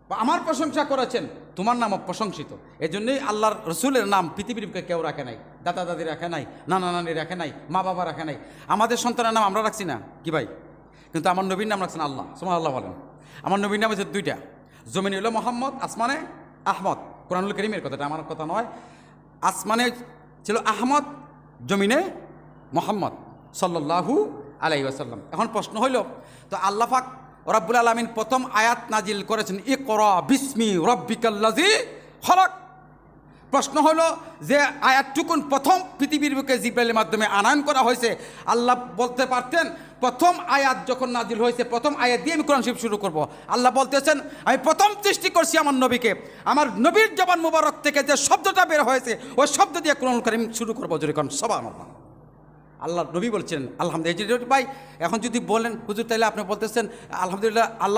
বা আমার প্রশংসা করেছেন, তোমার নামও প্রশংসিত। এই জন্যই আল্লাহর রসুলের নাম পৃথিবীর বুকে কেউ রাখে নাই, দাদা দাদি রাখে নাই, নানা নানি রাখে নাই, মা বাবা রাখে নাই। আমাদের সন্তানের নাম আমরা রাখছি না কি ভাই, কিন্তু আমার নবীর নাম রাখছেন আল্লাহ। সুবহানাল্লাহ বলেন। আমার নবীর নাম হচ্ছে দুইটা, জমিনে হলো মোহাম্মদ, আসমানে আহমদ। কোরআনুল কারীমের কথাটা আমার কথা নয়। আসমানে ছিল আহমদ, জমিনে মোহাম্মদ সাল্লাল্লাহু আলাইহি ওয়াসাল্লাম। এখন প্রশ্ন হইল, তো আল্লাহ পাক রব্বুল আলামিন প্রথম আয়াত নাজিল করেছেন ইকরা বিসমি রব্বিকাল্লাযী খলাক। প্রশ্ন হলো যে আয়াতটুকুন প্রথম পৃথিবীর বুকে জিবরাইলের মাধ্যমে আনয়ন করা হয়েছে, আল্লাহ বলতে পারতেন প্রথম আয়াত যখন নাজিল হয়েছে প্রথম আয়াত দিয়ে আমি কোরআন শরীফ শুরু করব। আল্লাহ বলতেছেন আমি প্রথম সৃষ্টি করছি আমার নবীকে, আমার নবীর জবান মুবারক থেকে যে শব্দটা বের হয়েছে ওই শব্দ দিয়ে কোরআনুল কারীম শুরু করবো। যদি কোন সুবহানাল্লাহ। আল্লাহ নবী বলছেন আলহামদুলিল্লাহ। ভাই এখন যদি বলেন হুজুর তাইলে আপনি বলতেছেন আলহামদুলিল্লাহ আল্লাহ